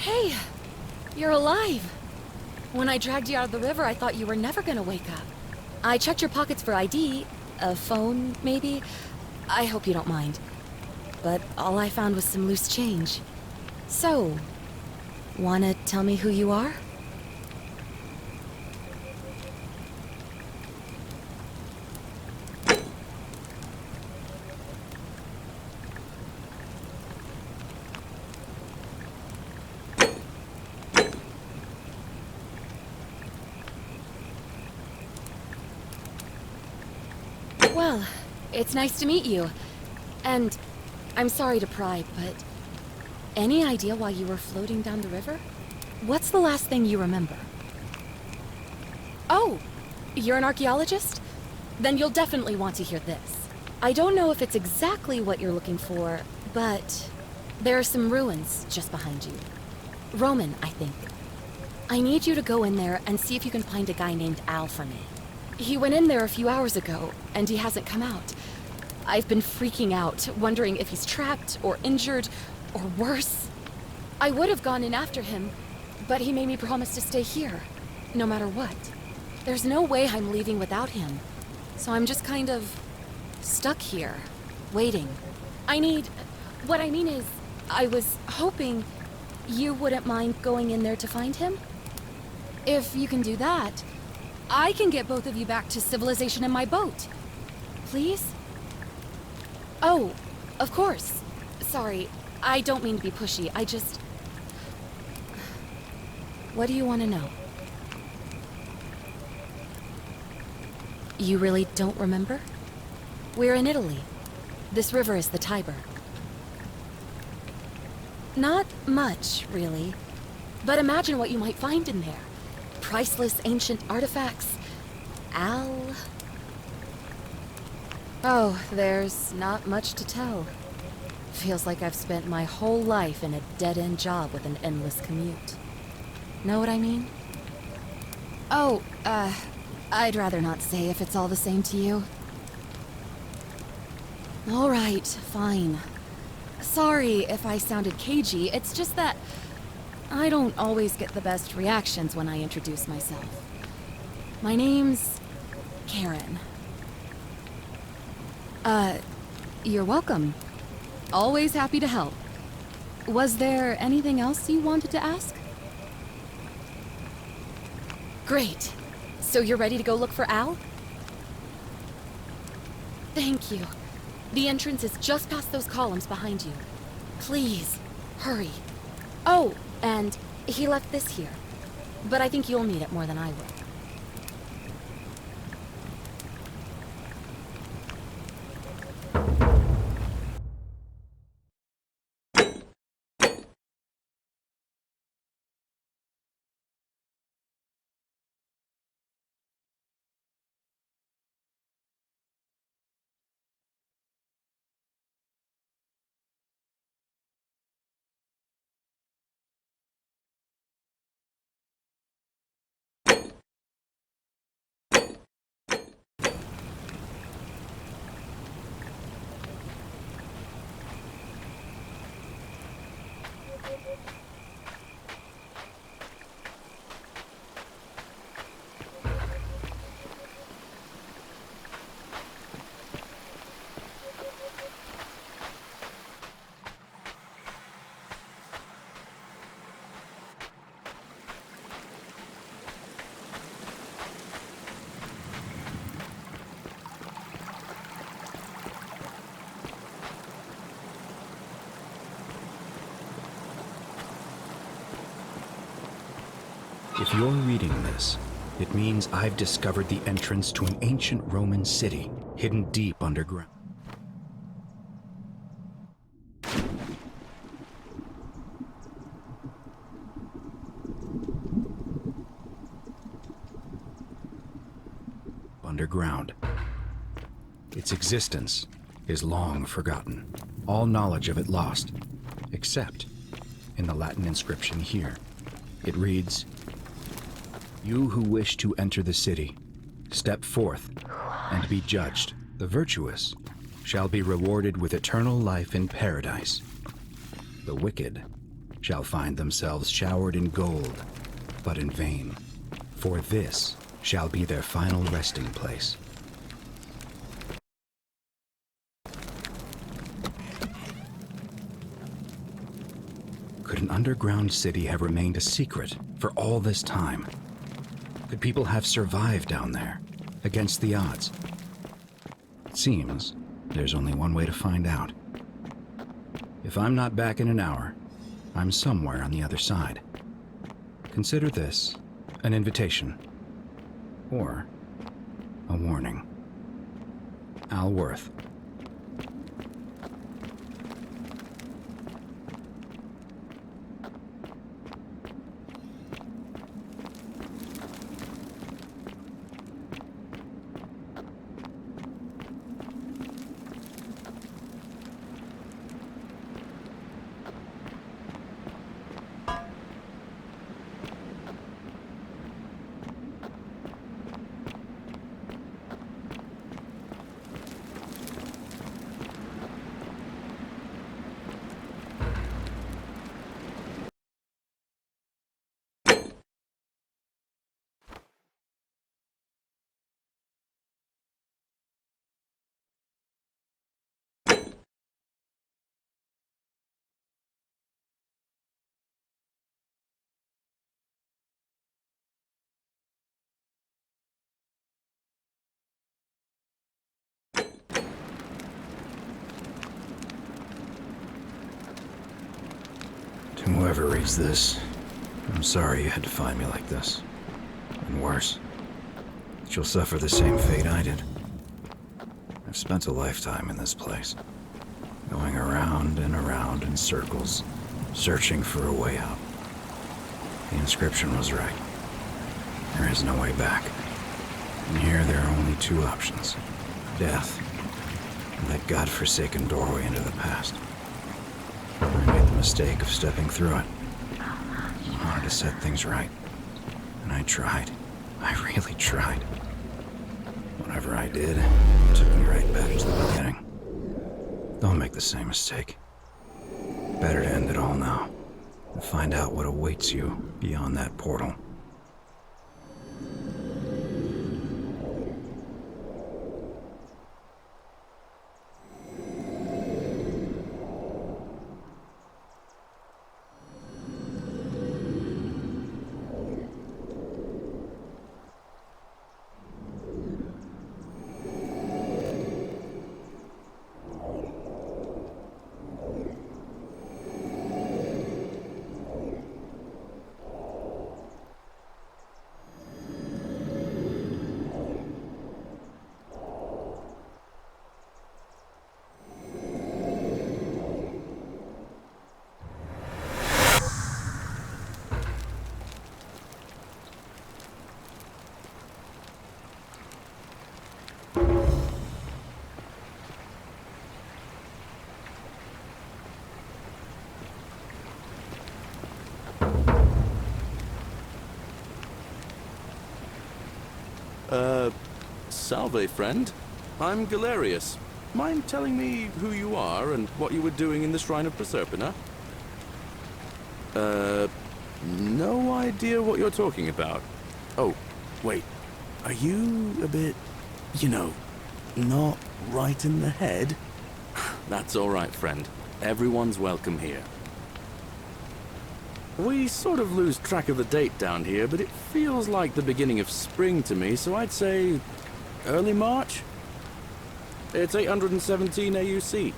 Hey, you're alive. When I dragged you out of the river, I thought you were never gonna wake up. I checked your pockets for ID, a phone, maybe. I hope you don't mind. But all I found was some loose change. So, wanna tell me who you are? Well, it's nice to meet you. And I'm sorry to pry, but any idea why you were floating down the river? What's the last thing you remember? Oh, you're an archaeologist? Then you'll definitely want to hear this. I don't know if it's exactly what you're looking for, but there are some ruins just behind you. Roman, I think. I need you to go in there and see if you can find a guy named Al for me. He went in there a few hours ago, and he hasn't come out. I've been freaking out, wondering if he's trapped, or injured, or worse. I would have gone in after him, but he made me promise to stay here, no matter what. There's no way I'm leaving without him, so I'm just kind of stuck here, waiting. What I mean is, I was hoping you wouldn't mind going in there to find him? If you can do that, I can get both of you back to civilization in my boat. Please? Oh, of course. Sorry, I don't mean to be pushy. What do you want to know? You really don't remember? We're in Italy. This river is the Tiber. Not much, really. But imagine what you might find in there. Priceless ancient artifacts. Al... Oh, there's not much to tell. Feels like I've spent my whole life in a dead-end job with an endless commute. Know what I mean? Oh, I'd rather not say if it's all the same to you. All right, fine. Sorry if I sounded cagey, it's just that I don't always get the best reactions when I introduce myself. My name's Karen. You're welcome. Always happy to help. Was there anything else you wanted to ask? Great. So you're ready to go look for Al? Thank you. The entrance is just past those columns behind you. Please, hurry. Oh, and he left this here. But I think you'll need it more than I will. If you're reading this, it means I've discovered the entrance to an ancient Roman city hidden deep underground. Its existence is long forgotten, all knowledge of it lost, except in the Latin inscription here. It reads, "You who wish to enter the city, step forth and be judged. The virtuous shall be rewarded with eternal life in paradise. The wicked shall find themselves showered in gold, but in vain, for this shall be their final resting place. Could an underground city have remained a secret for all this time? Could people have survived down there, against the odds? It seems there's only one way to find out. If I'm not back in an hour, I'm somewhere on the other side. Consider this an invitation, or a warning. Al Worth. To whoever reads this, I'm sorry you had to find me like this. And worse, that you'll suffer the same fate I did. I've spent a lifetime in this place, going around and around in circles, searching for a way out. The inscription was right. There is no way back. And here there are only two options: death, and that godforsaken doorway into the past. I made the mistake of stepping through it. I wanted to set things right. And I tried. I really tried. Whatever I did, it took me right back to the beginning. Don't make the same mistake. Better to end it all now and find out what awaits you beyond that portal. Salve, friend. I'm Galerius. Mind telling me who you are and what you were doing in the Shrine of Proserpina? No idea what you're talking about. Oh, wait. Are you a bit, not right in the head? That's all right, friend. Everyone's welcome here. We sort of lose track of the date down here, but it feels like the beginning of spring to me, so I'd say early March? It's 817 AUC.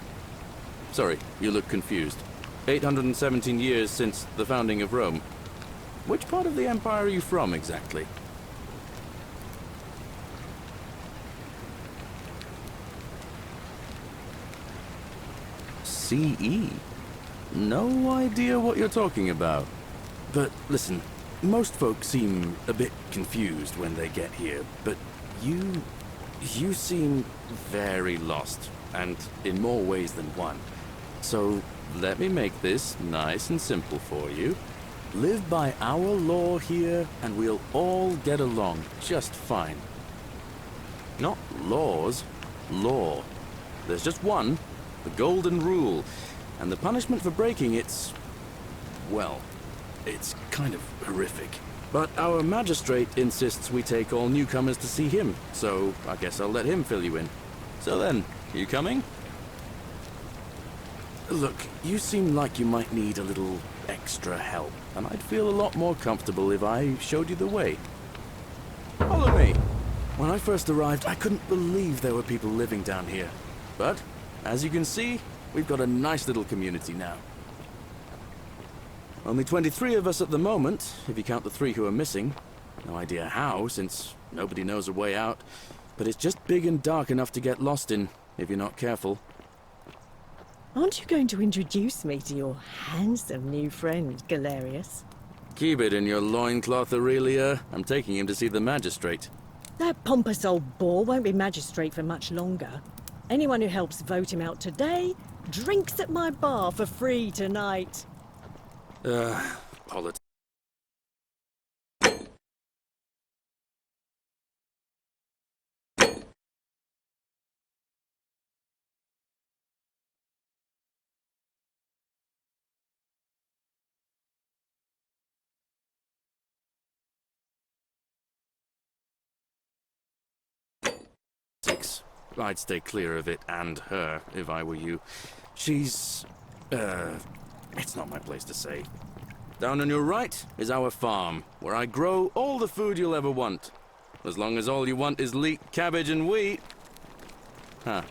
Sorry, you look confused. 817 years since the founding of Rome. Which part of the Empire are you from, exactly? CE? No idea what you're talking about. But listen, most folks seem a bit confused when they get here, but you seem very lost, and in more ways than one. So let me make this nice and simple for you. Live by our law here, and we'll all get along just fine. Not laws, law. There's just one, the golden rule, and the punishment for breaking it's, well, it's kind of horrific. But our magistrate insists we take all newcomers to see him, so I guess I'll let him fill you in. So then, you coming? Look, you seem like you might need a little extra help, and I'd feel a lot more comfortable if I showed you the way. Follow me! When I first arrived, I couldn't believe there were people living down here. But, as you can see, we've got a nice little community now. Only 23 of us at the moment, if you count the 3 who are missing. No idea how, since nobody knows a way out. But it's just big and dark enough to get lost in, if you're not careful. Aren't you going to introduce me to your handsome new friend, Galerius? Keep it in your loincloth, Aurelia. I'm taking him to see the magistrate. That pompous old bore won't be magistrate for much longer. Anyone who helps vote him out today drinks at my bar for free tonight. Politics. I'd stay clear of it, and her, if I were you. She's... it's not my place to say. Down on your right is our farm, where I grow all the food you'll ever want. As long as all you want is leek, cabbage, and wheat. Huh.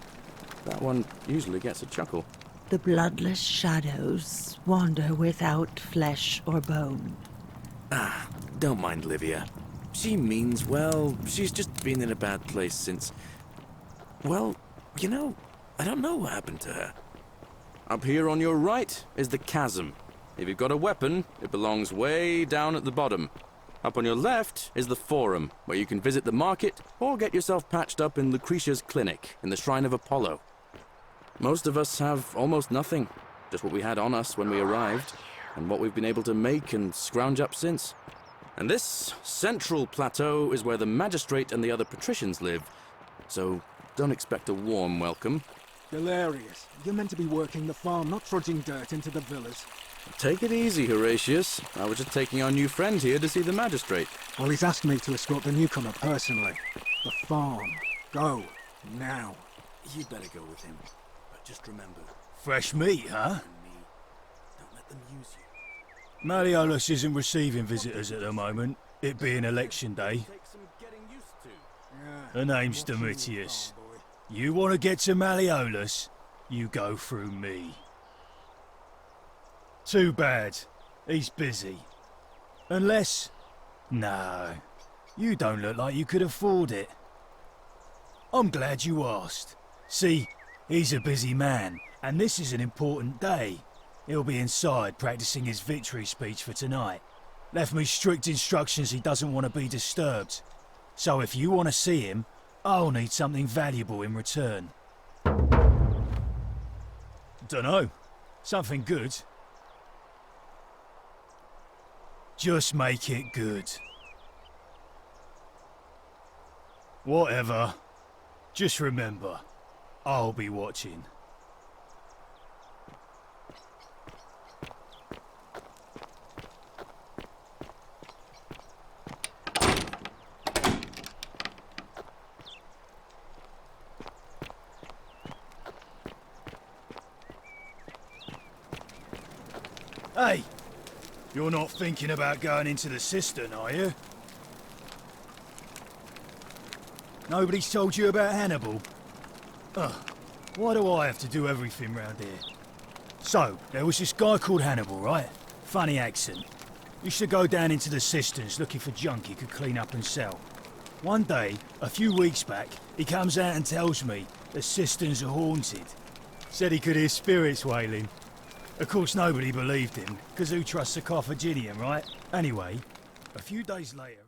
That one usually gets a chuckle. The bloodless shadows wander without flesh or bone. Don't mind Livia. She means well. She's just been in a bad place since... Well, you know, I don't know what happened to her. Up here on your right is the chasm. If you've got a weapon, it belongs way down at the bottom. Up on your left is the forum, where you can visit the market or get yourself patched up in Lucretia's clinic in the Shrine of Apollo. Most of us have almost nothing, just what we had on us when we arrived, and what we've been able to make and scrounge up since. And this central plateau is where the magistrate and the other patricians live, so don't expect a warm welcome. Galerius, you're meant to be working the farm, not trudging dirt into the villas. Take it easy, Horatius. I was just taking our new friend here to see the magistrate. Well, he's asked me to escort the newcomer personally. The farm. Go. Now. You'd better go with him. But just remember... Fresh meat, huh? Me. Don't let them use you. Malleolus isn't receiving visitors at the moment, it being election day. Take some getting used to. Yeah. Her name's Watch you, Domitius. farm boy. You want to get to Malleolus, you go through me. Too bad. He's busy. Unless... No. You don't look like you could afford it. I'm glad you asked. See, he's a busy man, and this is an important day. He'll be inside practicing his victory speech for tonight. Left me strict instructions he doesn't want to be disturbed. So if you want to see him, I'll need something valuable in return. Dunno. Something good. Just make it good. Whatever. Just remember, I'll be watching. Hey! You're not thinking about going into the cistern, are you? Nobody's told you about Hannibal? Ugh, why do I have to do everything round here? So, there was this guy called Hannibal, right? Funny accent. Used to go down into the cisterns looking for junk he could clean up and sell. One day, a few weeks back, he comes out and tells me the cisterns are haunted. Said he could hear spirits wailing. Of course, nobody believed him, because who trusts a Carthaginian, right? Anyway, a few days later...